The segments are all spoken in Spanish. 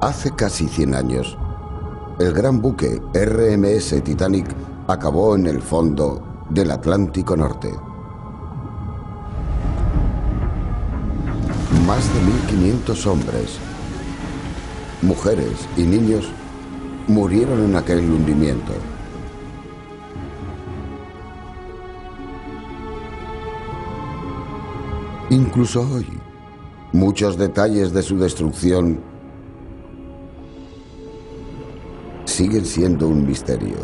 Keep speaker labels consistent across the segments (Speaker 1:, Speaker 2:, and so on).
Speaker 1: Hace casi 100 años, el gran buque RMS Titanic acabó en el fondo del Atlántico Norte. Más de 1500 hombres, mujeres y niños murieron en aquel hundimiento. Incluso hoy, muchos detalles de su destrucción siguen siendo un misterio.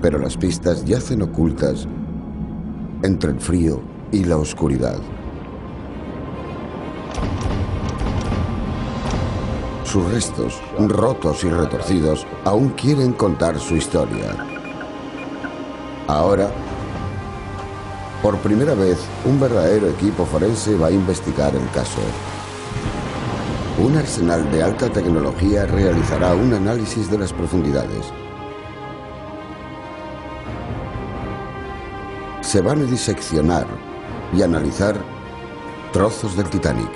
Speaker 1: Pero las pistas yacen ocultas entre el frío y la oscuridad. Sus restos, rotos y retorcidos, aún quieren contar su historia. Ahora, por primera vez, un verdadero equipo forense va a investigar el caso. Un arsenal de alta tecnología realizará un análisis de las profundidades. Se van a diseccionar y analizar trozos del Titanic.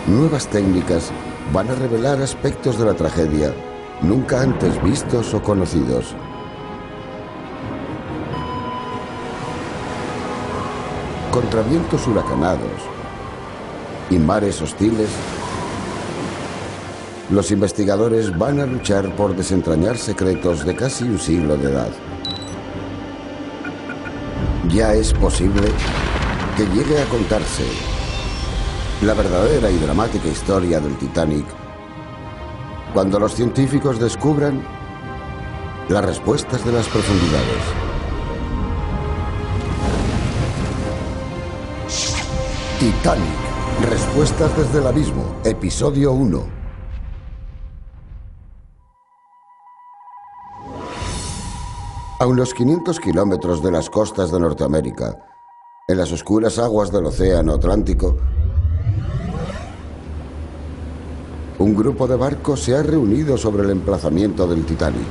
Speaker 1: Nuevas técnicas van a revelar aspectos de la tragedia nunca antes vistos o conocidos. Contra vientos huracanados y mares hostiles, los investigadores van a luchar por desentrañar secretos de casi un siglo de edad. Ya es posible que llegue a contarse la verdadera y dramática historia del Titanic cuando los científicos descubran las respuestas de las profundidades. Titanic, respuestas desde el abismo, episodio 1. A unos 500 kilómetros de las costas de Norteamérica, en las oscuras aguas del Océano Atlántico, un grupo de barcos se ha reunido sobre el emplazamiento del Titanic.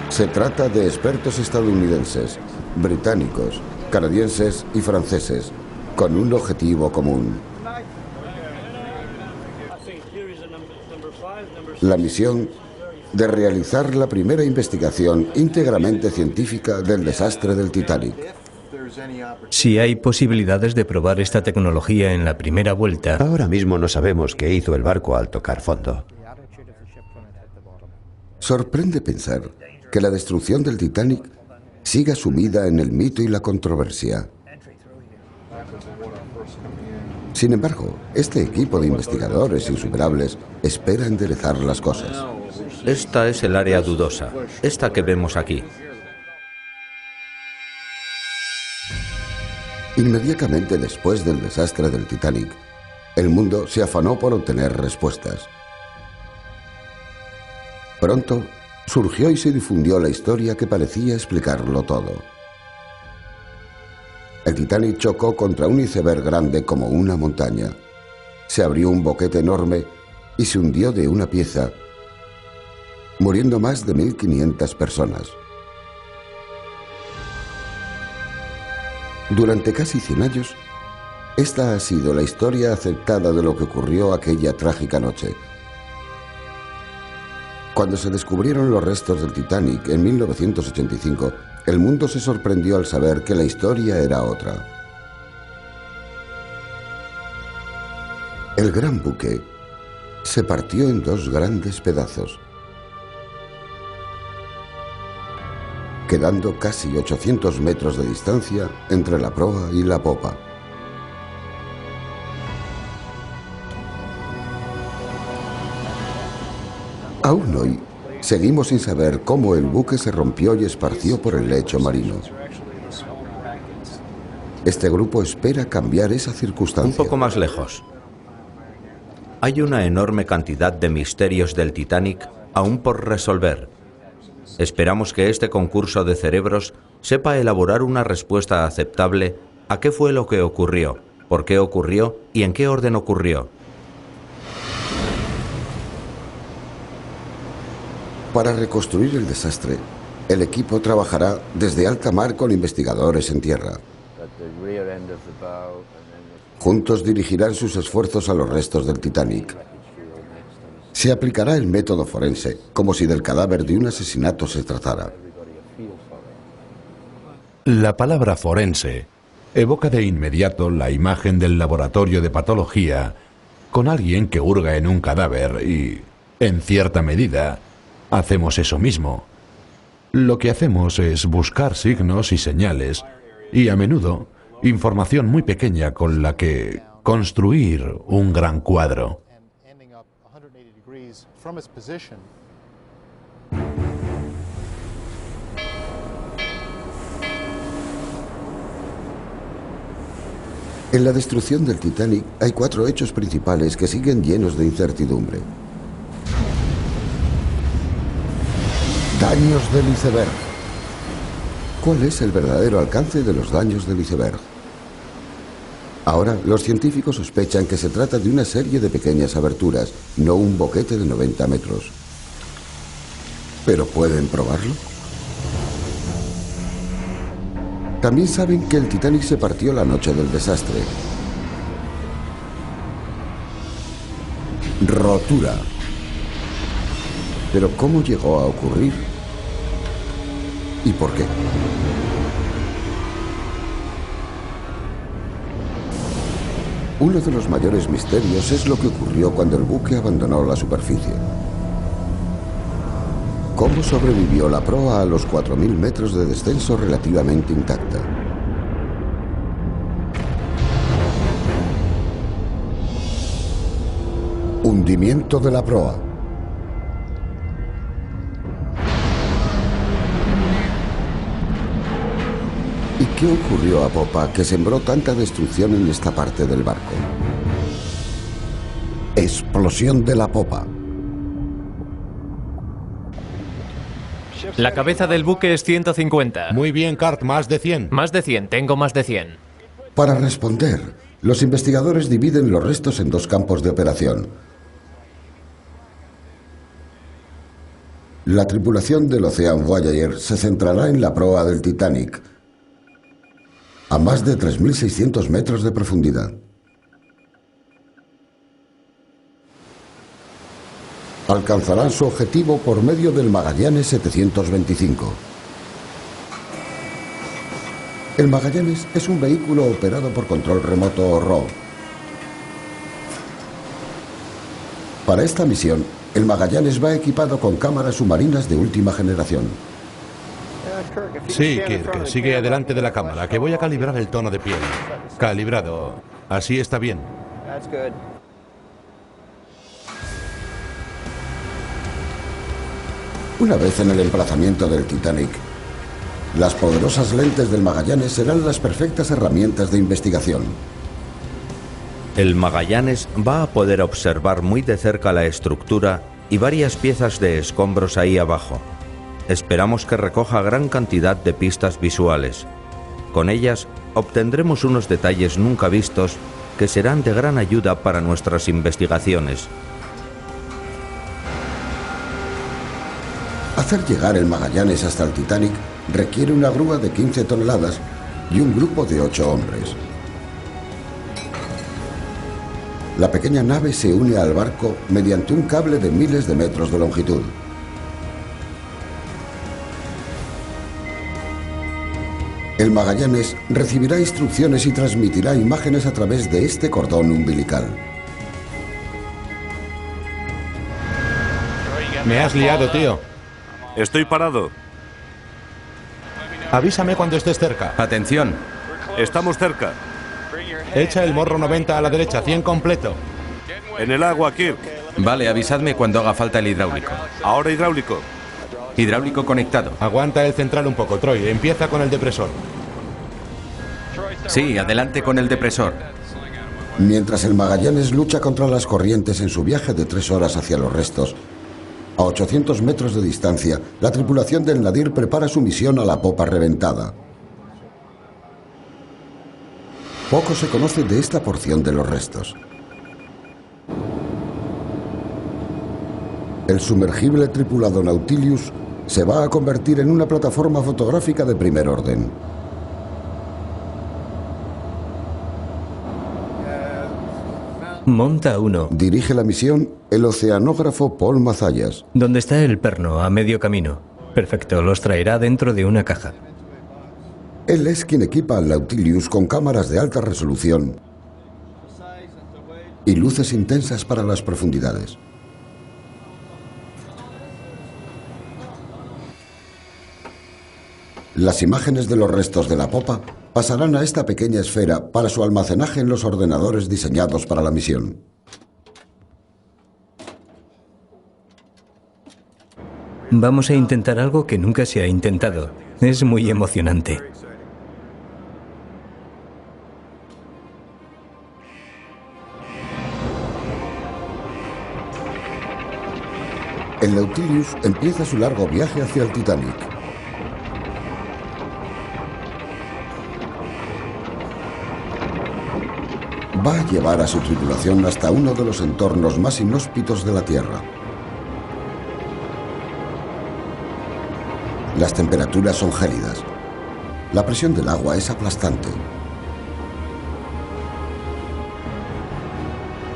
Speaker 1: Se trata de expertos estadounidenses, británicos, canadienses y franceses, con un objetivo común. La misión de realizar la primera investigación íntegramente científica del desastre del Titanic.
Speaker 2: Si hay posibilidades de probar esta tecnología en la primera vuelta...
Speaker 3: Ahora mismo no sabemos qué hizo el barco al tocar fondo.
Speaker 1: Sorprende pensar que la destrucción del Titanic siga sumida en el mito y la controversia. Sin embargo, este equipo de investigadores insuperables espera enderezar las cosas.
Speaker 4: Esta es el área dudosa, esta que vemos aquí.
Speaker 1: Inmediatamente después del desastre del Titanic, el mundo se afanó por obtener respuestas. Pronto, surgió y se difundió la historia que parecía explicarlo todo. El Titanic chocó contra un iceberg grande como una montaña. Se abrió un boquete enorme y se hundió de una pieza, muriendo más de 1500 personas. Durante casi 100 años, esta ha sido la historia aceptada de lo que ocurrió aquella trágica noche. Cuando se descubrieron los restos del Titanic en 1985, el mundo se sorprendió al saber que la historia era otra. El gran buque se partió en dos grandes pedazos, quedando casi 800 metros de distancia entre la proa y la popa. Aún hoy, seguimos sin saber cómo el buque se rompió y esparció por el lecho marino. Este grupo espera cambiar esa circunstancia.
Speaker 4: Un poco más lejos. Hay una enorme cantidad de misterios del Titanic aún por resolver. Esperamos que este concurso de cerebros sepa elaborar una respuesta aceptable a qué fue lo que ocurrió, por qué ocurrió y en qué orden ocurrió.
Speaker 1: Para reconstruir el desastre, El equipo trabajará desde alta mar con investigadores en tierra. Juntos dirigirán sus esfuerzos a los restos del Titanic. Se aplicará el método forense, como si del cadáver de un asesinato se tratara.
Speaker 5: La palabra forense evoca de inmediato la imagen del laboratorio de patología con alguien que hurga en un cadáver y, en cierta medida, hacemos eso mismo. Lo que hacemos es buscar signos y señales y, a menudo, información muy pequeña con la que construir un gran cuadro.
Speaker 1: En la destrucción del Titanic hay 4 hechos principales que siguen llenos de incertidumbre. Daños del iceberg. ¿Cuál es el verdadero alcance de los daños del iceberg? Ahora, los científicos sospechan que se trata de una serie de pequeñas aberturas, no un boquete de 90 metros. ¿Pero pueden probarlo? También saben que el Titanic se partió la noche del desastre. Rotura. ¿Pero cómo llegó a ocurrir? ¿Y por qué? Uno de los mayores misterios es lo que ocurrió cuando el buque abandonó la superficie. ¿Cómo sobrevivió la proa a los 4.000 metros de descenso relativamente intacta? Hundimiento de la proa. ¿Y qué ocurrió a popa que sembró tanta destrucción en esta parte del barco? Explosión de la popa.
Speaker 6: La cabeza del buque es 150.
Speaker 5: Muy bien, Cart, más de 100.
Speaker 6: Más de 100, tengo más de 100.
Speaker 1: Para responder, los investigadores dividen los restos en 2 campos de operación. La tripulación del Ocean Voyager se centrará en la proa del Titanic, a más de 3.600 metros de profundidad. Alcanzarán su objetivo por medio del Magallanes 725. El Magallanes es un vehículo operado por control remoto o ROV. Para esta misión, el Magallanes va equipado con cámaras submarinas de última generación.
Speaker 5: Sí, Kirk, sigue adelante de la cámara, que voy a calibrar el tono de piel. Calibrado. Así está bien.
Speaker 1: Una vez en el emplazamiento del Titanic, las poderosas lentes del Magallanes serán las perfectas herramientas de investigación.
Speaker 4: El Magallanes va a poder observar muy de cerca la estructura y varias piezas de escombros ahí abajo. Esperamos que recoja gran cantidad de pistas visuales. Con ellas obtendremos unos detalles nunca vistos que serán de gran ayuda para nuestras investigaciones.
Speaker 1: Hacer llegar el Magallanes hasta el Titanic requiere una grúa de 15 toneladas y un grupo de 8 hombres. La pequeña nave se une al barco mediante un cable de miles de metros de longitud. El Magallanes recibirá instrucciones y transmitirá imágenes a través de este cordón umbilical.
Speaker 5: Me has liado, tío.
Speaker 7: Estoy parado.
Speaker 5: Avísame cuando estés cerca.
Speaker 2: Atención.
Speaker 7: Estamos cerca.
Speaker 5: Echa el morro 90 a la derecha, 100 completo.
Speaker 7: En el agua, Kirk.
Speaker 2: Vale, avisadme cuando haga falta el hidráulico.
Speaker 7: Ahora hidráulico.
Speaker 2: Hidráulico conectado.
Speaker 5: Aguanta el central un poco, Troy. Empieza con el depresor.
Speaker 2: Sí, adelante con el depresor.
Speaker 1: Mientras el Magallanes lucha contra las corrientes en su viaje de 3 horas hacia los restos, a 800 metros de distancia, la tripulación del Nadir prepara su misión a la popa reventada. Poco se conoce de esta porción de los restos. El sumergible tripulado Nautilus se va a convertir en una plataforma fotográfica de primer orden.
Speaker 2: Monta uno.
Speaker 1: Dirige la misión el oceanógrafo Paul Mazallas.
Speaker 2: ¿Dónde está el perno? A medio camino. Perfecto, los traerá dentro de una caja.
Speaker 1: Él es quien equipa al Nautilus con cámaras de alta resolución y luces intensas para las profundidades. Las imágenes de los restos de la popa pasarán a esta pequeña esfera para su almacenaje en los ordenadores diseñados para la misión.
Speaker 2: Vamos a intentar algo que nunca se ha intentado. Es muy emocionante.
Speaker 1: El Nautilus empieza su largo viaje hacia el Titanic. Va a llevar a su tripulación hasta uno de los entornos más inhóspitos de la Tierra. Las temperaturas son gélidas. La presión del agua es aplastante.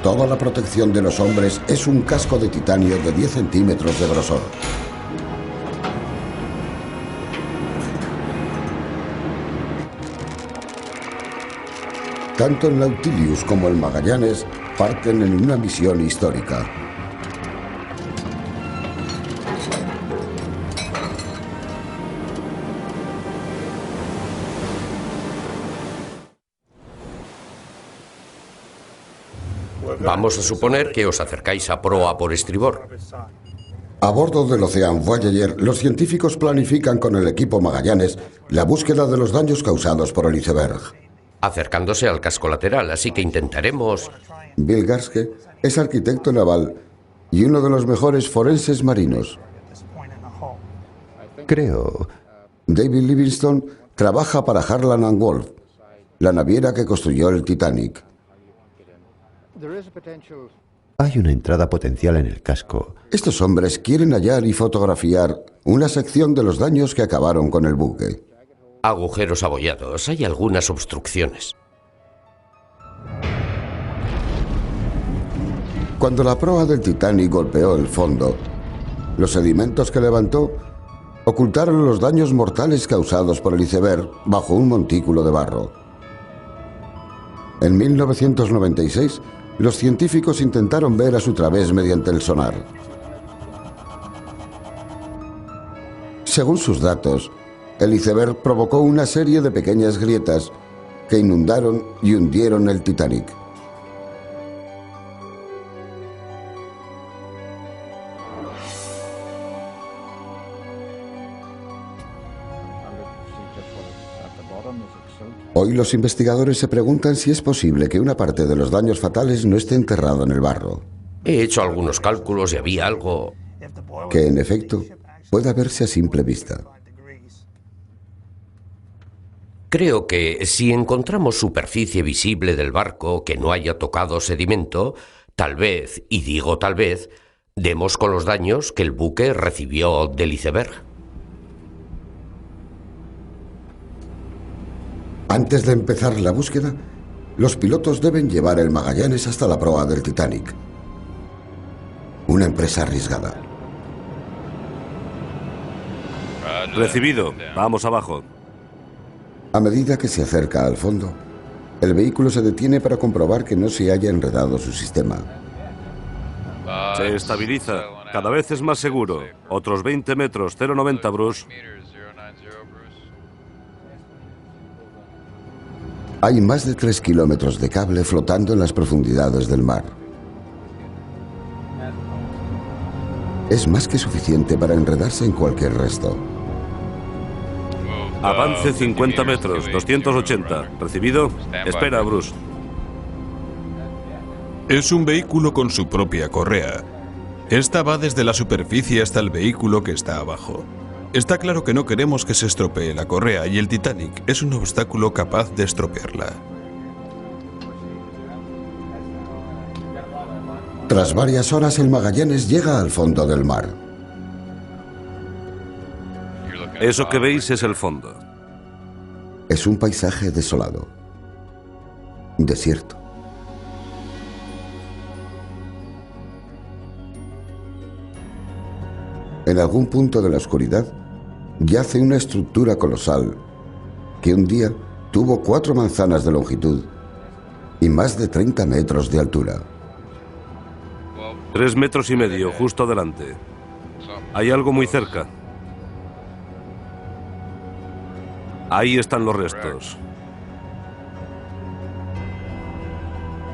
Speaker 1: Toda la protección de los hombres es un casco de titanio de 10 centímetros de grosor. Tanto el Nautilus como el Magallanes parten en una misión histórica.
Speaker 8: Vamos a suponer que os acercáis a proa por estribor.
Speaker 1: A bordo del Ocean Voyager, los científicos planifican con el equipo Magallanes la búsqueda de los daños causados por el iceberg.
Speaker 8: Acercándose al casco lateral, así que intentaremos...
Speaker 1: Bill Garske es arquitecto naval y uno de los mejores forenses marinos.
Speaker 3: Creo...
Speaker 1: David Livingstone trabaja para Harland and Wolff, la naviera que construyó el Titanic.
Speaker 3: Hay una entrada potencial en el casco.
Speaker 1: Estos hombres quieren hallar y fotografiar una sección de los daños que acabaron con el buque.
Speaker 8: Agujeros abollados, hay algunas obstrucciones.
Speaker 1: Cuando la proa del Titanic golpeó el fondo, los sedimentos que levantó ocultaron los daños mortales causados por el iceberg bajo un montículo de barro. En 1996, los científicos intentaron ver a su través mediante el sonar. Según sus datos, el iceberg provocó una serie de pequeñas grietas que inundaron y hundieron el Titanic. Hoy los investigadores se preguntan si es posible que una parte de los daños fatales no esté enterrado en el barro.
Speaker 8: He hecho algunos cálculos y había algo...
Speaker 1: que en efecto pueda verse a simple vista.
Speaker 8: Creo que si encontramos superficie visible del barco que no haya tocado sedimento, tal vez, y digo tal vez, demos con los daños que el buque recibió del iceberg.
Speaker 1: Antes de empezar la búsqueda, los pilotos deben llevar el Magallanes hasta la proa del Titanic. Una empresa arriesgada.
Speaker 7: Recibido. Vamos abajo.
Speaker 1: A medida que se acerca al fondo, el vehículo se detiene para comprobar que no se haya enredado su sistema.
Speaker 7: Se estabiliza. Cada vez es más seguro. Otros 20 metros, 0,90, Bruce.
Speaker 1: Hay más de 3 kilómetros de cable flotando en las profundidades del mar. Es más que suficiente para enredarse en cualquier resto.
Speaker 7: Avance 50 metros, 280. ¿Recibido? Espera, Bruce.
Speaker 9: Es un vehículo con su propia correa. Esta va desde la superficie hasta el vehículo que está abajo. Está claro que no queremos que se estropee la correa y el Titanic es un obstáculo capaz de estropearla.
Speaker 1: Tras varias horas, el Magallanes llega al fondo del mar.
Speaker 7: Eso que veis es el fondo.
Speaker 1: Es un paisaje desolado. Desierto. En algún punto de la oscuridad yace una estructura colosal que un día tuvo 4 manzanas de longitud y más de 30 metros de altura.
Speaker 7: 3,5 metros, justo delante. Hay algo muy cerca. Ahí están los restos.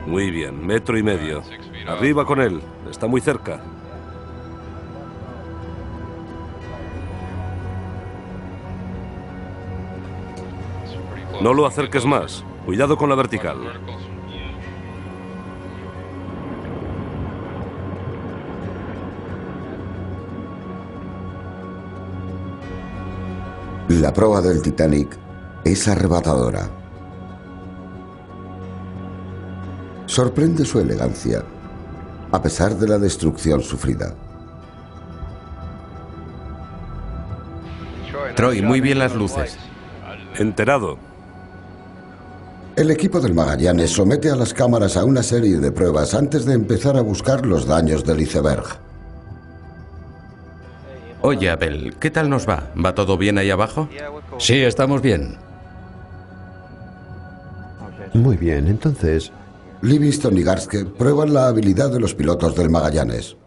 Speaker 7: Muy bien, 1,5 metros. Arriba con él, está muy cerca. No lo acerques más. Cuidado con la vertical.
Speaker 1: La proa del Titanic es arrebatadora. Sorprende su elegancia, a pesar de la destrucción sufrida.
Speaker 10: Troy, muy bien las luces.
Speaker 7: Enterado.
Speaker 1: El equipo del Magallanes somete a las cámaras a una serie de pruebas antes de empezar a buscar los daños del iceberg.
Speaker 10: Oye, Abel, ¿qué tal nos va? ¿Va todo bien ahí abajo?
Speaker 11: Sí, estamos bien.
Speaker 3: Muy bien, entonces...
Speaker 1: Livingston y Garske prueban la habilidad de los pilotos del Magallanes.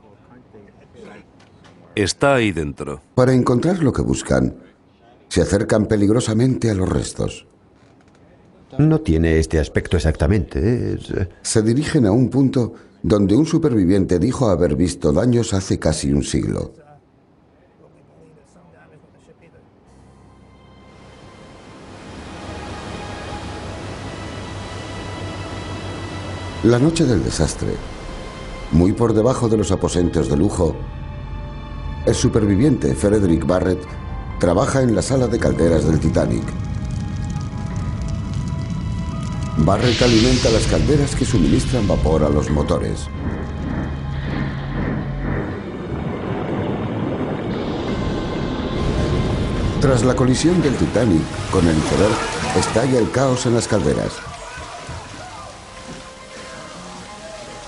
Speaker 7: Está ahí dentro.
Speaker 1: Para encontrar lo que buscan, se acercan peligrosamente a los restos.
Speaker 3: No tiene este aspecto exactamente.
Speaker 1: Se dirigen a un punto donde un superviviente dijo haber visto daños hace casi un siglo. La noche del desastre, muy por debajo de los aposentos de lujo, el superviviente Frederick Barrett trabaja en la sala de calderas del Titanic. Barrett alimenta las calderas que suministran vapor a los motores. Tras la colisión del Titanic con el iceberg, estalla el caos en las calderas.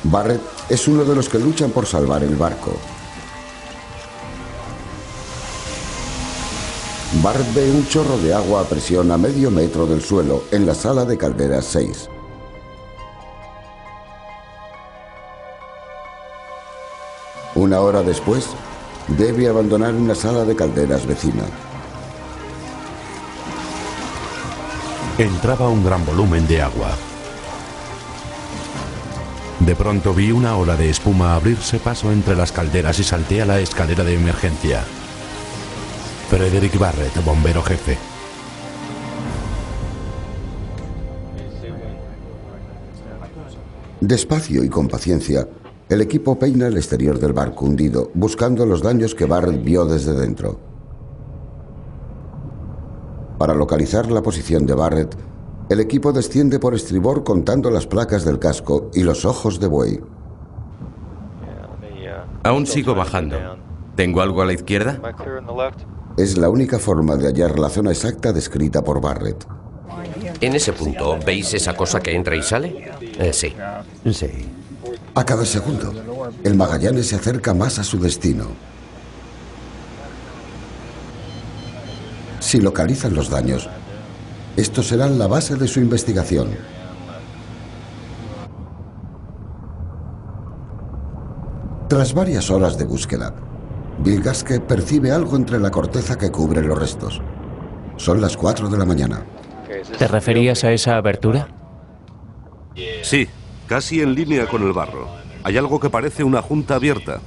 Speaker 1: Barrett es uno de los que luchan por salvar el barco. Barrett ve un chorro de agua a presión a medio metro del suelo en la sala de calderas 6. Una hora después, debe abandonar una sala de calderas vecina.
Speaker 5: Entraba un gran volumen de agua. De pronto vi una ola de espuma abrirse paso entre las calderas y salté a la escalera de emergencia. Frederick Barrett, bombero jefe.
Speaker 1: Despacio y con paciencia, el equipo peina el exterior del barco hundido, buscando los daños que Barrett vio desde dentro. Para localizar la posición de Barrett, el equipo desciende por estribor contando las placas del casco y los ojos de buey.
Speaker 10: Aún sigo bajando. ¿Tengo algo a la izquierda?
Speaker 1: Es la única forma de hallar la zona exacta descrita por Barrett.
Speaker 8: En ese punto, ¿veis esa cosa que entra y sale? Sí.
Speaker 3: Sí.
Speaker 1: A cada segundo, el Magallanes se acerca más a su destino. Si localizan los daños, estos serán la base de su investigación. Tras varias horas de búsqueda, Bill Garske percibe algo entre la corteza que cubre los restos. Son las 4 de la mañana.
Speaker 6: ¿Te referías a esa abertura?
Speaker 7: Sí, casi en línea con el barro. Hay algo que parece una junta abierta.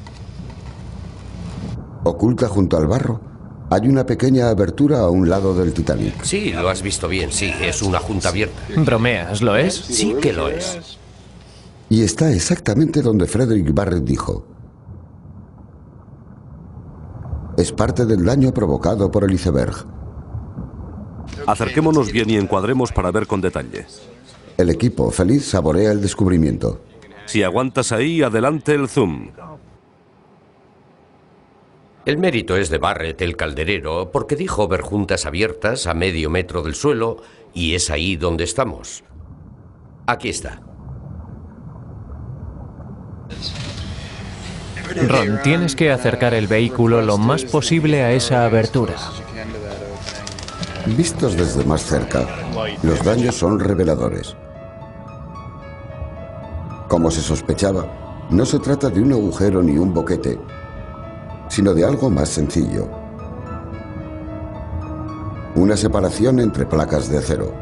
Speaker 1: Oculta junto al barro, hay una pequeña abertura a un lado del Titanic.
Speaker 8: Sí, lo has visto bien, sí, es una junta abierta.
Speaker 6: ¿Bromeas? ¿Lo es?
Speaker 8: Sí que lo es.
Speaker 1: Y está exactamente donde Frederick Barrett dijo. Es parte del daño provocado por el iceberg.
Speaker 7: Acerquémonos bien y encuadremos para ver con detalle.
Speaker 1: El equipo, feliz, saborea el descubrimiento.
Speaker 7: Si aguantas ahí, adelante el zoom.
Speaker 8: El mérito es de Barrett, el calderero, porque dijo ver juntas abiertas a medio metro del suelo, y es ahí donde estamos. Aquí está.
Speaker 6: Ron, tienes que acercar el vehículo lo más posible a esa abertura.
Speaker 1: Vistos desde más cerca, los daños son reveladores. Como se sospechaba, no se trata de un agujero ni un boquete, sino de algo más sencillo. Una separación entre placas de acero.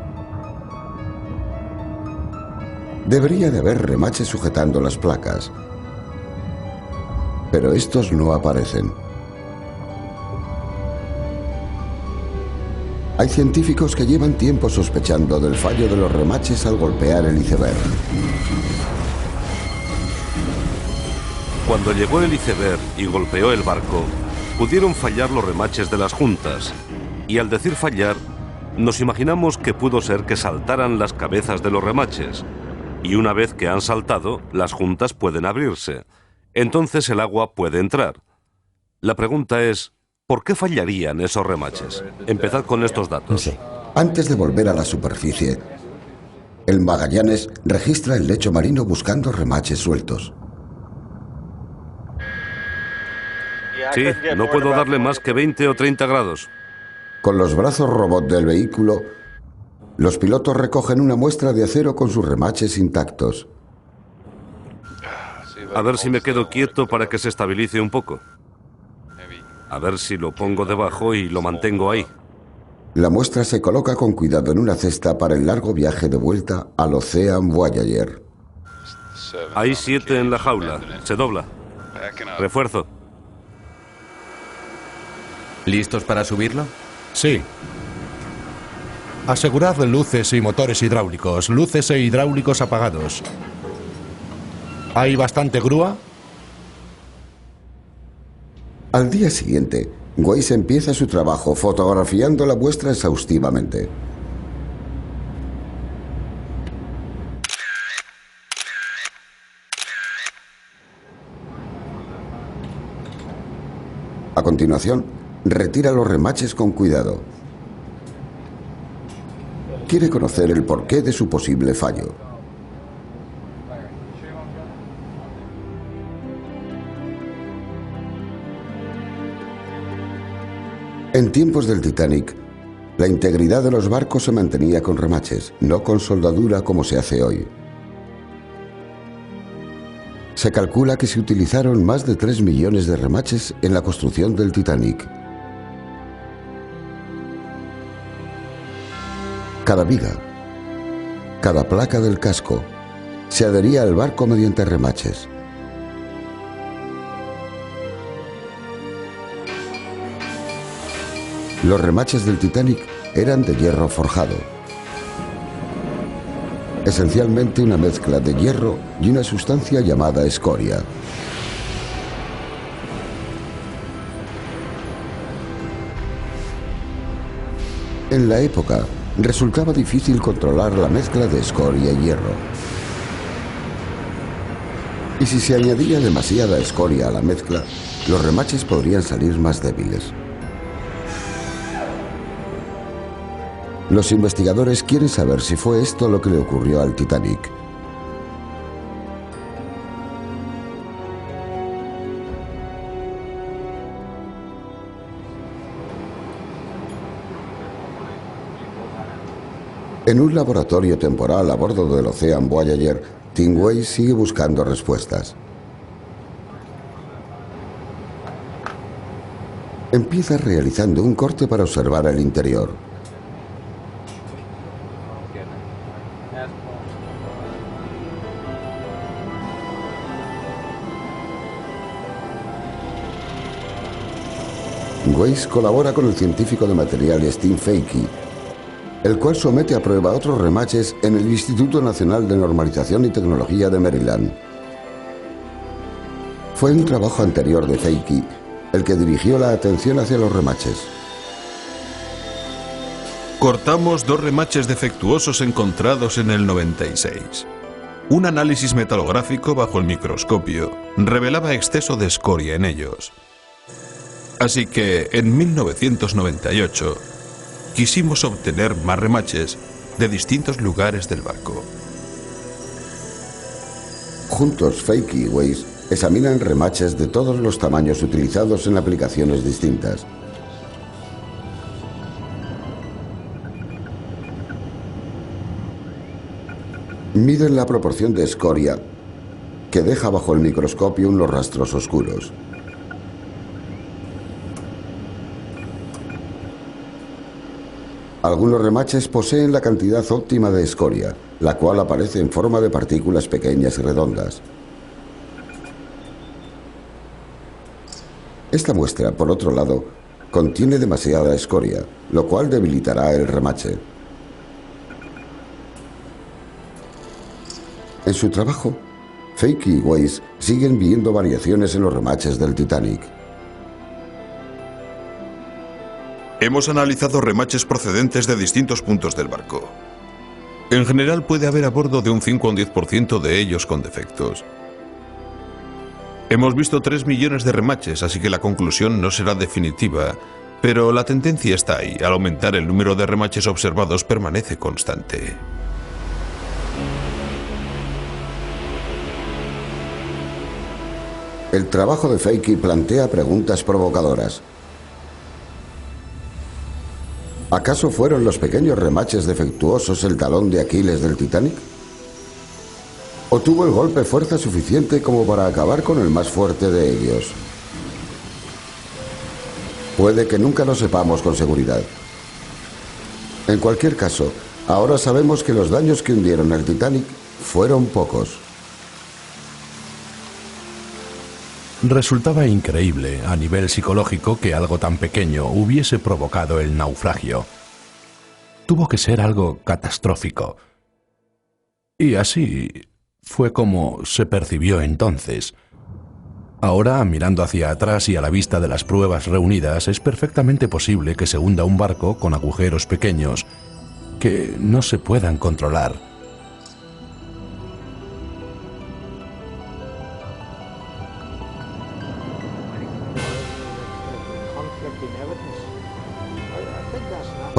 Speaker 1: Debería de haber remaches sujetando las placas, pero estos no aparecen. Hay científicos que llevan tiempo sospechando del fallo de los remaches al golpear el iceberg.
Speaker 7: Cuando llegó el iceberg y golpeó el barco, pudieron fallar los remaches de las juntas. Y al decir fallar, nos imaginamos que pudo ser que saltaran las cabezas de los remaches. Y una vez que han saltado, las juntas pueden abrirse. Entonces el agua puede entrar. La pregunta es, ¿por qué fallarían esos remaches? Empezad con estos datos.
Speaker 1: Sí. Antes de volver a la superficie, el Magallanes registra el lecho marino buscando remaches sueltos.
Speaker 7: Sí, no puedo darle más que 20 o 30 grados.
Speaker 1: Con los brazos robot del vehículo, los pilotos recogen una muestra de acero con sus remaches intactos.
Speaker 7: A ver si me quedo quieto para que se estabilice un poco. A ver si lo pongo debajo y lo mantengo ahí.
Speaker 1: La muestra se coloca con cuidado en una cesta para el largo viaje de vuelta al Ocean Voyager.
Speaker 7: Hay 7 en la jaula. Se dobla. Refuerzo.
Speaker 10: ¿Listos para subirlo?
Speaker 12: Sí. Asegurad luces y motores hidráulicos. Luces e hidráulicos apagados. ¿Hay bastante grúa?
Speaker 1: Al día siguiente, Weiss empieza su trabajo fotografiando la muestra exhaustivamente. A continuación, retira los remaches con cuidado. Quiere conocer el porqué de su posible fallo. En tiempos del Titanic, la integridad de los barcos se mantenía con remaches, no con soldadura como se hace hoy. Se calcula que se utilizaron más de 3 millones de remaches en la construcción del Titanic. Cada viga, cada placa del casco, se adhería al barco mediante remaches. Los remaches del Titanic eran de hierro forjado. Esencialmente una mezcla de hierro y una sustancia llamada escoria. En la época, resultaba difícil controlar la mezcla de escoria y hierro. Y si se añadía demasiada escoria a la mezcla, los remaches podrían salir más débiles. Los investigadores quieren saber si fue esto lo que le ocurrió al Titanic. En un laboratorio temporal a bordo del Ocean Voyager, Tim Weiss sigue buscando respuestas. Empieza realizando un corte para observar el interior. Weiss colabora con el científico de materiales Tim Feige, el cual somete a prueba otros remaches en el Instituto Nacional de Normalización y Tecnología de Maryland. Fue un trabajo anterior de Feige el que dirigió la atención hacia los remaches.
Speaker 9: Cortamos 2 remaches defectuosos encontrados en el 96. Un análisis metalográfico bajo el microscopio revelaba exceso de escoria en ellos. Así que en 1998 quisimos obtener más remaches de distintos lugares del barco.
Speaker 1: Juntos, Fake y Weiss examinan remaches de todos los tamaños utilizados en aplicaciones distintas. Miden la proporción de escoria que deja bajo el microscopio unos rastros oscuros. Algunos remaches poseen la cantidad óptima de escoria, la cual aparece en forma de partículas pequeñas y redondas. Esta muestra, por otro lado, contiene demasiada escoria, lo cual debilitará el remache. En su trabajo, Fake y Weiss siguen viendo variaciones en los remaches del Titanic.
Speaker 9: Hemos analizado remaches procedentes de distintos puntos del barco. En general puede haber a bordo de un 5 a un 10% de ellos con defectos. Hemos visto 3 millones de remaches, así que la conclusión no será definitiva, pero la tendencia está ahí. Al aumentar el número de remaches observados permanece constante.
Speaker 1: El trabajo de Fakey plantea preguntas provocadoras. ¿Acaso fueron los pequeños remaches defectuosos el talón de Aquiles del Titanic? ¿O tuvo el golpe fuerza suficiente como para acabar con el más fuerte de ellos? Puede que nunca lo sepamos con seguridad. En cualquier caso, ahora sabemos que los daños que hundieron el Titanic fueron pocos.
Speaker 12: Resultaba increíble a nivel psicológico que algo tan pequeño hubiese provocado el naufragio. Tuvo que ser algo catastrófico. Y así fue como se percibió entonces. Ahora, mirando hacia atrás y a la vista de las pruebas reunidas, es perfectamente posible que se hunda un barco con agujeros pequeños que no se puedan controlar.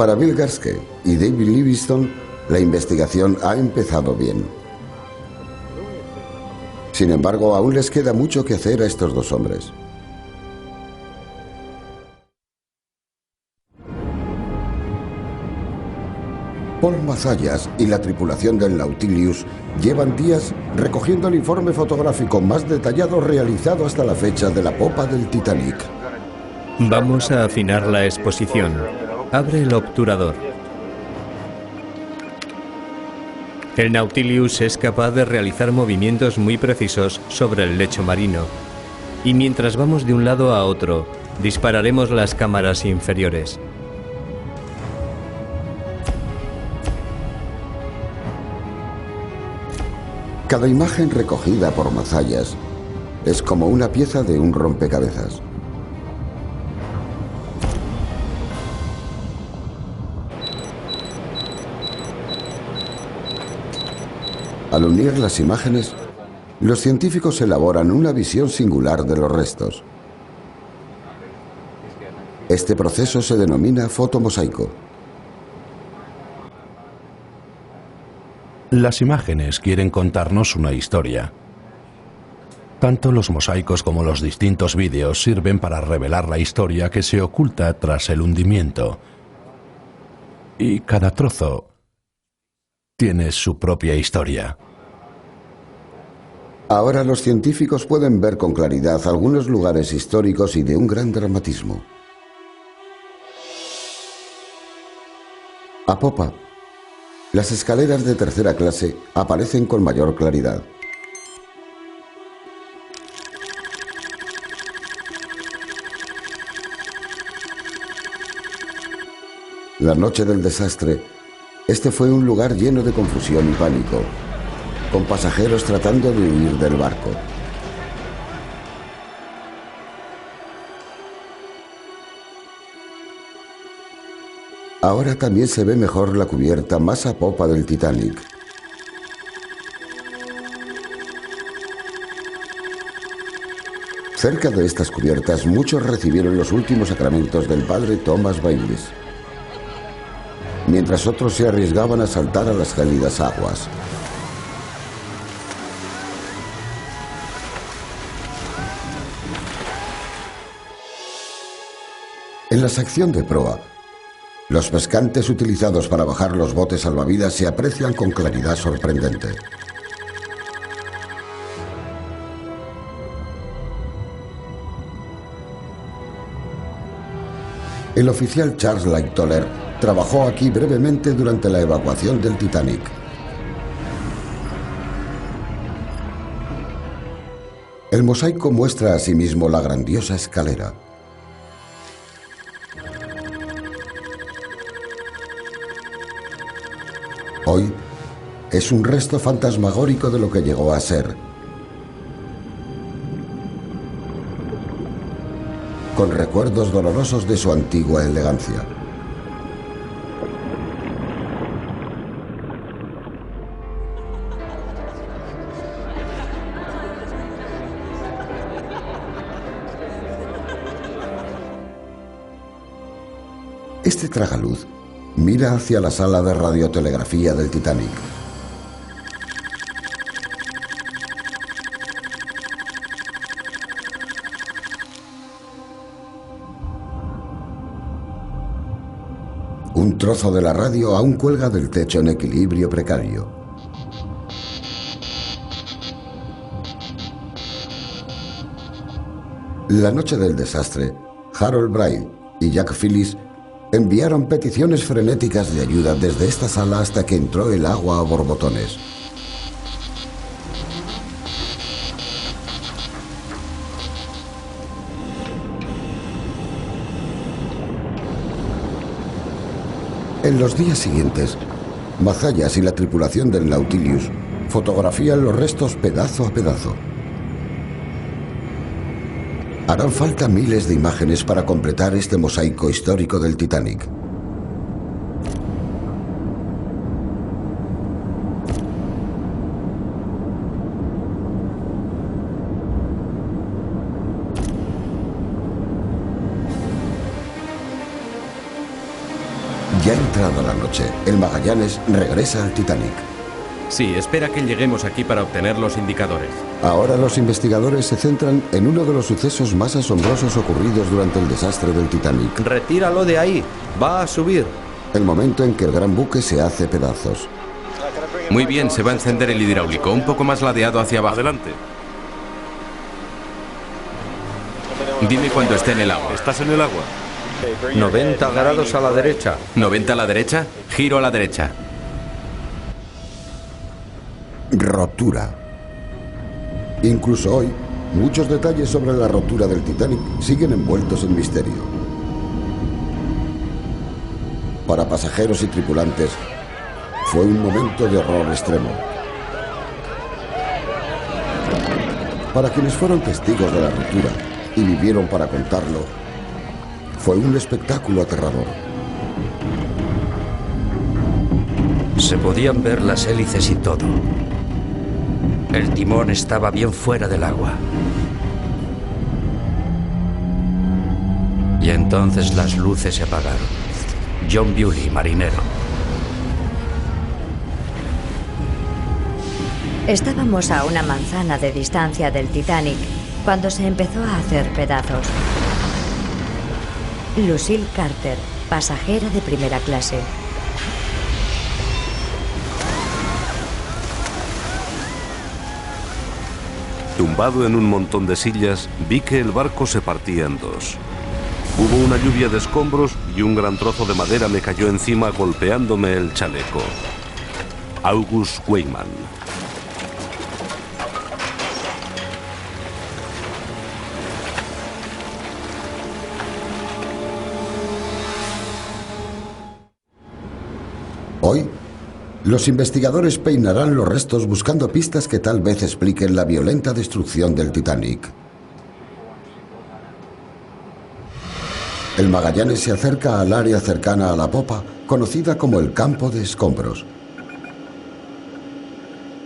Speaker 1: Para Bill Garske y David Livingstone, la investigación ha empezado bien. Sin embargo, aún les queda mucho que hacer a estos dos hombres. Paul Mazayas y la tripulación del Nautilus llevan días recogiendo el informe fotográfico más detallado realizado hasta la fecha de la popa del Titanic.
Speaker 2: Vamos a afinar la exposición. Abre el obturador. El Nautilus es capaz de realizar movimientos muy precisos sobre el lecho marino. Y mientras vamos de un lado a otro, dispararemos las cámaras inferiores.
Speaker 1: Cada imagen recogida por Mazayas es como una pieza de un rompecabezas. Al unir las imágenes, los científicos elaboran una visión singular de los restos. Este proceso se denomina fotomosaico.
Speaker 12: Las imágenes quieren contarnos una historia. Tanto los mosaicos como los distintos vídeos sirven para revelar la historia que se oculta tras el hundimiento. Y cada trozo tiene su propia historia.
Speaker 1: Ahora los científicos pueden ver con claridad algunos lugares históricos y de un gran dramatismo. A popa, las escaleras de tercera clase aparecen con mayor claridad. La noche del desastre, este fue un lugar lleno de confusión y pánico, con pasajeros tratando de huir del barco. Ahora también se ve mejor la cubierta más a popa del Titanic. Cerca de estas cubiertas, muchos recibieron los últimos sacramentos del padre Thomas Bayliss, mientras otros se arriesgaban a saltar a las gélidas aguas. En la sección de proa, los pescantes utilizados para bajar los botes salvavidas se aprecian con claridad sorprendente. El oficial Charles Lightoller trabajó aquí brevemente durante la evacuación del Titanic. El mosaico muestra asimismo la grandiosa escalera. Hoy es un resto fantasmagórico de lo que llegó a ser, con recuerdos dolorosos de su antigua elegancia. Este tragaluz mira hacia la sala de radiotelegrafía del Titanic. Un trozo de la radio aún cuelga del techo en equilibrio precario. La noche del desastre, Harold Bright y Jack Phillips enviaron peticiones frenéticas de ayuda desde esta sala hasta que entró el agua a borbotones. En los días siguientes, Mazallas y la tripulación del Nautilus fotografían los restos pedazo a pedazo. Harán falta miles de imágenes para completar este mosaico histórico del Titanic. Ya entrada la noche, el Magallanes regresa al Titanic.
Speaker 10: Sí, espera que lleguemos aquí para obtener los indicadores.
Speaker 1: Ahora los investigadores se centran en uno de los sucesos más asombrosos ocurridos durante el desastre del Titanic.
Speaker 4: Retíralo de ahí, va a subir.
Speaker 1: El momento en que el gran buque se hace pedazos.
Speaker 10: Muy bien, se va a encender el hidráulico, un poco más ladeado hacia abajo.
Speaker 7: Adelante.
Speaker 10: Dime cuando esté en el agua.
Speaker 7: ¿Estás en el agua?
Speaker 4: 90 grados a la derecha.
Speaker 10: 90 a la derecha, giro a la derecha.
Speaker 1: Rotura. Incluso hoy, muchos detalles sobre la rotura del Titanic siguen envueltos en misterio. Para pasajeros y tripulantes, fue un momento de horror extremo. Para quienes fueron testigos de la rotura y vivieron para contarlo, fue un espectáculo aterrador.
Speaker 11: Se podían ver las hélices y todo. El timón estaba bien fuera del agua. Y entonces las luces se apagaron. John Bewley, marinero.
Speaker 13: Estábamos a una manzana de distancia del Titanic cuando se empezó a hacer pedazos. Lucille Carter, pasajera de primera clase.
Speaker 7: Tumbado en un montón de sillas, vi que el barco se partía en dos. Hubo una lluvia de escombros y un gran trozo de madera me cayó encima golpeándome el chaleco. August Weimann.
Speaker 1: Hoy, los investigadores peinarán los restos buscando pistas que tal vez expliquen la violenta destrucción del Titanic. El Magallanes se acerca al área cercana a la popa, conocida como el campo de escombros.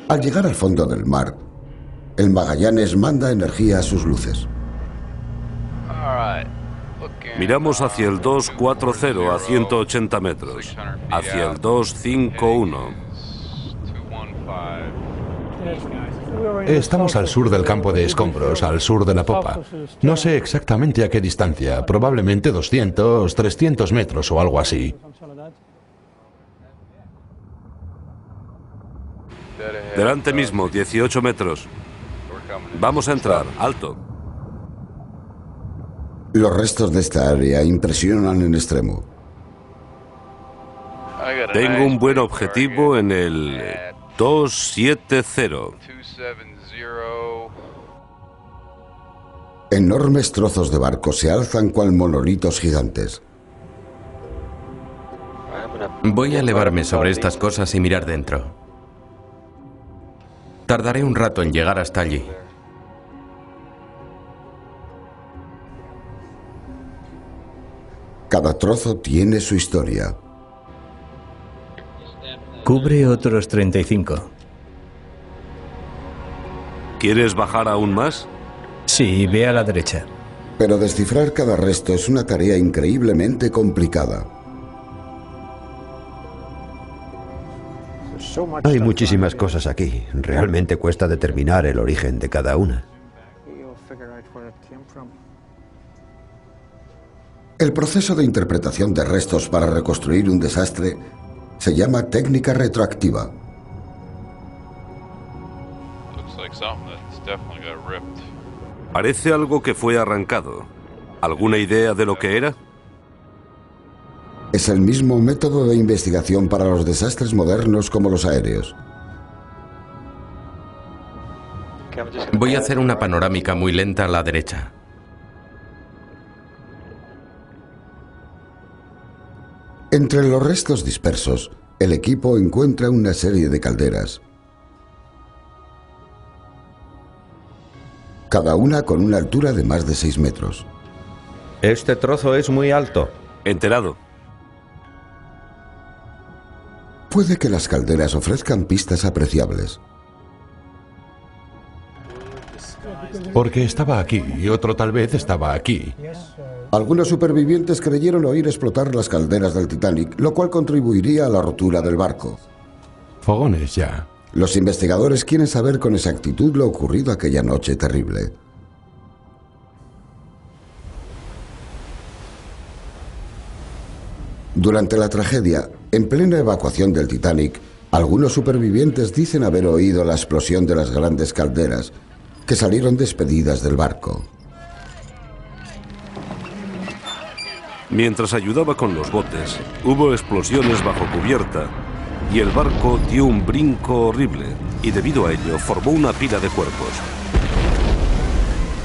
Speaker 1: Al llegar al fondo del mar, el Magallanes manda energía a sus luces.
Speaker 7: Miramos hacia el 240 a 180 metros, hacia el 251.
Speaker 12: Estamos al sur del campo de escombros, al sur de la popa. No sé exactamente a qué distancia, probablemente 200, 300 metros o algo así.
Speaker 7: Delante mismo, 18 metros. Vamos a entrar, alto.
Speaker 1: Los restos de esta área impresionan en extremo.
Speaker 7: Tengo un buen objetivo en el 270.
Speaker 1: Enormes trozos de barco se alzan cual monolitos gigantes.
Speaker 10: Voy a elevarme sobre estas cosas y mirar dentro. Tardaré un rato en llegar hasta allí.
Speaker 1: Cada trozo tiene su historia.
Speaker 2: Cubre otros 35.
Speaker 7: ¿Quieres bajar aún más?
Speaker 2: Sí, ve a la derecha.
Speaker 1: Pero descifrar cada resto es una tarea increíblemente complicada.
Speaker 3: Hay muchísimas cosas aquí. Realmente cuesta determinar el origen de cada una.
Speaker 1: El proceso de interpretación de restos para reconstruir un desastre se llama técnica retroactiva.
Speaker 7: Parece algo que fue arrancado. ¿Alguna idea de lo que era?
Speaker 1: Es el mismo método de investigación para los desastres modernos como los aéreos.
Speaker 10: Voy a hacer una panorámica muy lenta a la derecha.
Speaker 1: Entre los restos dispersos, el equipo encuentra una serie de calderas. Cada una con una altura de más de 6 metros.
Speaker 4: Este trozo es muy alto.
Speaker 7: Enterado.
Speaker 1: Puede que las calderas ofrezcan pistas apreciables.
Speaker 12: Porque estaba aquí y otro tal vez estaba aquí.
Speaker 1: Algunos supervivientes creyeron oír explotar las calderas del Titanic, lo cual contribuiría a la rotura del barco.
Speaker 12: Fogones ya.
Speaker 1: Los investigadores quieren saber con exactitud lo ocurrido aquella noche terrible. Durante la tragedia, en plena evacuación del Titanic, algunos supervivientes dicen haber oído la explosión de las grandes calderas que salieron despedidas del barco.
Speaker 7: Mientras ayudaba con los botes, hubo explosiones bajo cubierta y el barco dio un brinco horrible y debido a ello formó una pila de cuerpos.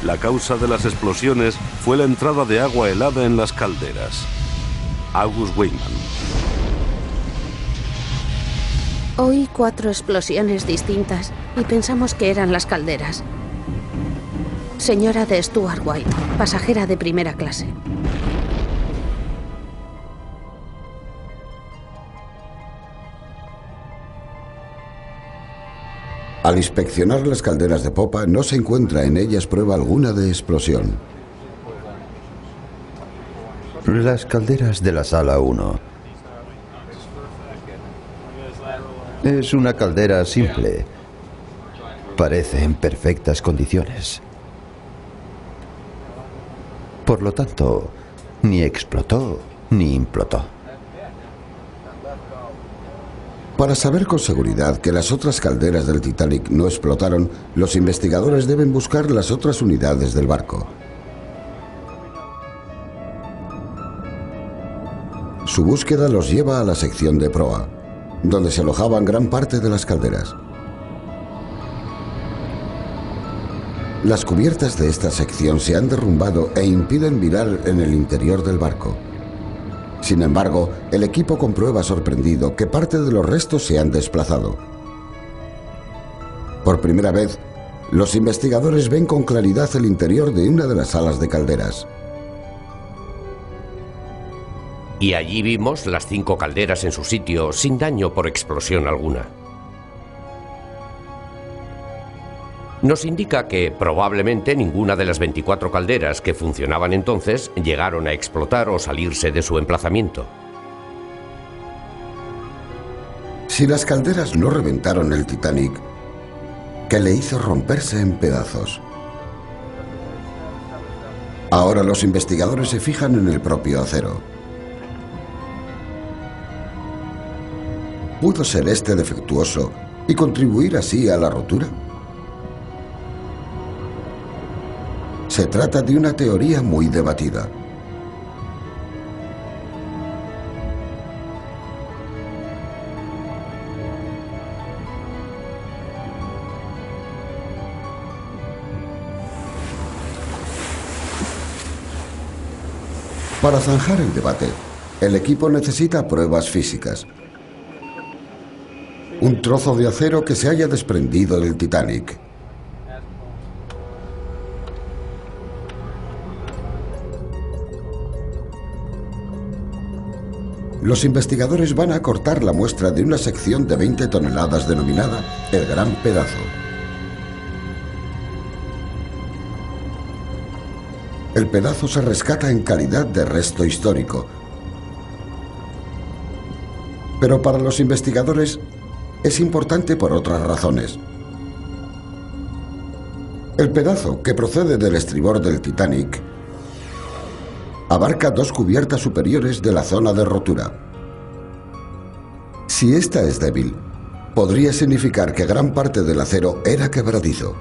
Speaker 7: La causa de las explosiones fue la entrada de agua helada en las calderas. August Weyman.
Speaker 14: Oí 4 explosiones distintas y pensamos que eran las calderas. Señora de Stuart White, pasajera de primera clase.
Speaker 1: Al inspeccionar las calderas de popa, no se encuentra en ellas prueba alguna de explosión.
Speaker 3: Las calderas de la sala 1. Es una caldera simple. Parece en perfectas condiciones. Por lo tanto, ni explotó ni implotó.
Speaker 1: Para saber con seguridad que las otras calderas del Titanic no explotaron, los investigadores deben buscar las otras unidades del barco. Su búsqueda los lleva a la sección de proa, donde se alojaban gran parte de las calderas. Las cubiertas de esta sección se han derrumbado e impiden mirar en el interior del barco. Sin embargo, el equipo comprueba sorprendido que parte de los restos se han desplazado. Por primera vez, los investigadores ven con claridad el interior de una de las salas de calderas.
Speaker 8: Y allí vimos las 5 calderas en su sitio, sin daño por explosión alguna. nos indica que probablemente ninguna de las 24 calderas que funcionaban entonces llegaron a explotar o salirse de su emplazamiento.
Speaker 1: Si las calderas no reventaron el Titanic, ¿qué le hizo romperse en pedazos? Ahora los investigadores se fijan en el propio acero. ¿Pudo ser este defectuoso y contribuir así a la rotura? Se trata de una teoría muy debatida. Para zanjar el debate, el equipo necesita pruebas físicas. Un trozo de acero que se haya desprendido del Titanic. Los investigadores van a cortar la muestra de una sección de 20 toneladas denominada el Gran Pedazo. El pedazo se rescata en calidad de resto histórico. Pero para los investigadores es importante por otras razones. El pedazo, que procede del estribor del Titanic, abarca 2 cubiertas superiores de la zona de rotura. Si esta es débil, podría significar que gran parte del acero era quebradizo.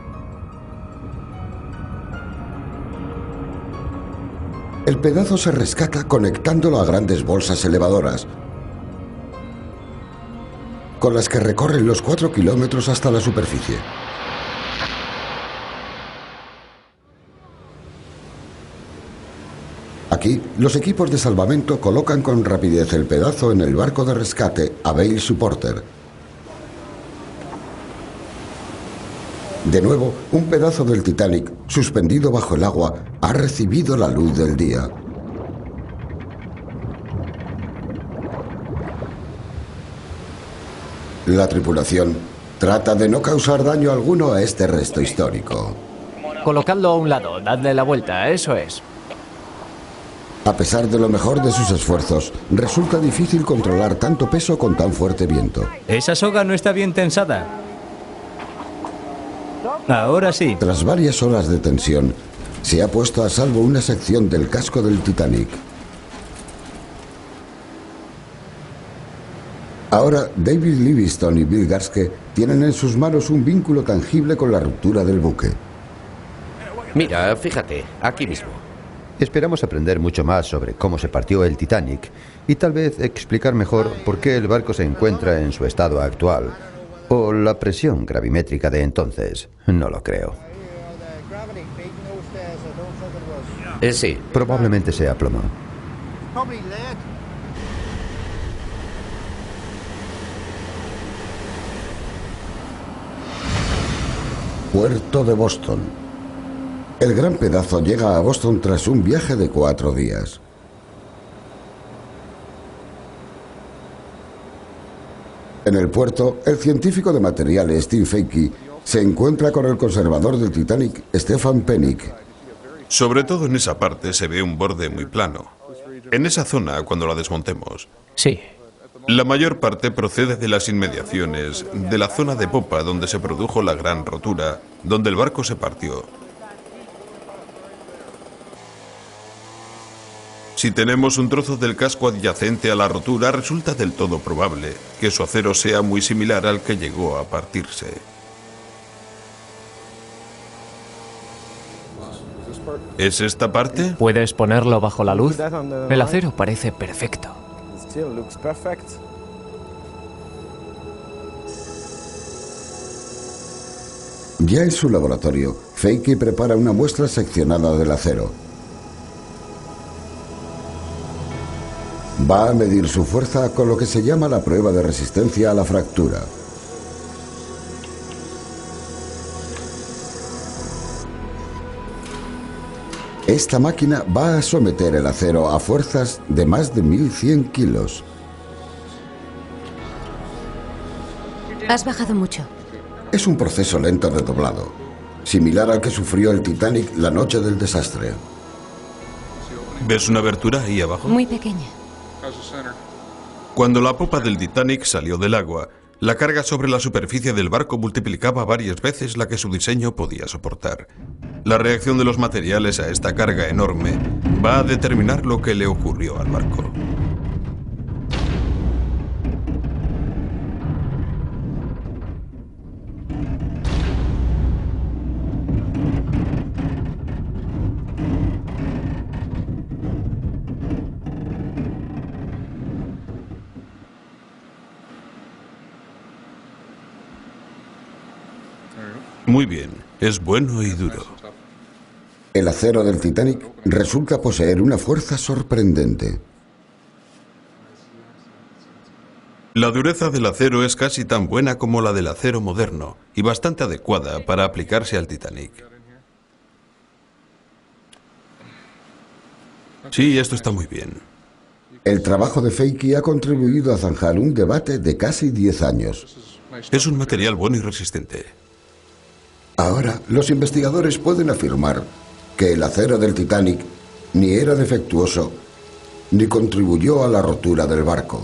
Speaker 1: El pedazo se rescata conectándolo a grandes bolsas elevadoras, con las que recorren los 4 kilómetros hasta la superficie. Aquí, los equipos de salvamento colocan con rapidez el pedazo en el barco de rescate Avail Supporter. De nuevo, un pedazo del Titanic, suspendido bajo el agua, ha recibido la luz del día. La tripulación trata de no causar daño alguno a este resto histórico.
Speaker 6: Colocadlo a un lado, dadle la vuelta, eso es.
Speaker 1: A pesar de lo mejor de sus esfuerzos, resulta difícil controlar tanto peso con tan fuerte viento.
Speaker 2: Esa soga no está bien tensada. Ahora sí.
Speaker 1: Tras varias horas de tensión, se ha puesto a salvo una sección del casco del Titanic. Ahora, David Livingstone y Bill Garske tienen en sus manos un vínculo tangible con la ruptura del buque.
Speaker 8: Mira, fíjate, aquí mismo.
Speaker 3: Esperamos aprender mucho más sobre cómo se partió el Titanic y tal vez explicar mejor por qué el barco se encuentra en su estado actual. O la presión gravimétrica de entonces. No lo creo.
Speaker 8: Sí.
Speaker 3: Probablemente sea plomo.
Speaker 1: Puerto de Boston. El Gran Pedazo llega a Boston tras un viaje de 4 días. En el puerto, el científico de materiales Tim Feige se encuentra con el conservador del Titanic, Stefan Pennick.
Speaker 9: Sobre todo en esa parte se ve un borde muy plano. En esa zona, cuando la desmontemos.
Speaker 6: Sí.
Speaker 9: La mayor parte procede de las inmediaciones de la zona de popa donde se produjo la gran rotura, donde el barco se partió. Si tenemos un trozo del casco adyacente a la rotura, resulta del todo probable que su acero sea muy similar al que llegó a partirse. ¿Es esta parte?
Speaker 6: ¿Puedes ponerlo bajo la luz? El acero parece perfecto.
Speaker 1: Ya en su laboratorio, Feige prepara una muestra seccionada del acero. Va a medir su fuerza con lo que se llama la prueba de resistencia a la fractura. Esta máquina va a someter el acero a fuerzas de más de 1100 kilos.
Speaker 14: Has bajado mucho.
Speaker 1: Es un proceso lento de doblado. similar al que sufrió el Titanic la noche del desastre.
Speaker 9: ¿Ves una abertura ahí abajo?
Speaker 15: Muy pequeña.
Speaker 9: Cuando la popa del Titanic salió del agua, la carga sobre la superficie del barco multiplicaba varias veces la que su diseño podía soportar. La reacción de los materiales a esta carga enorme va a determinar lo que le ocurrió al barco. Muy bien, es bueno y duro.
Speaker 1: El acero del Titanic resulta poseer una fuerza sorprendente.
Speaker 9: La dureza del acero es casi tan buena como la del acero moderno y bastante adecuada para aplicarse al Titanic. Sí, esto está muy bien.
Speaker 1: El trabajo de Feiki ha contribuido a zanjar un debate de casi 10 años.
Speaker 9: Es un material bueno y resistente.
Speaker 1: Ahora, los investigadores pueden afirmar que el acero del Titanic ni era defectuoso ni contribuyó a la rotura del barco.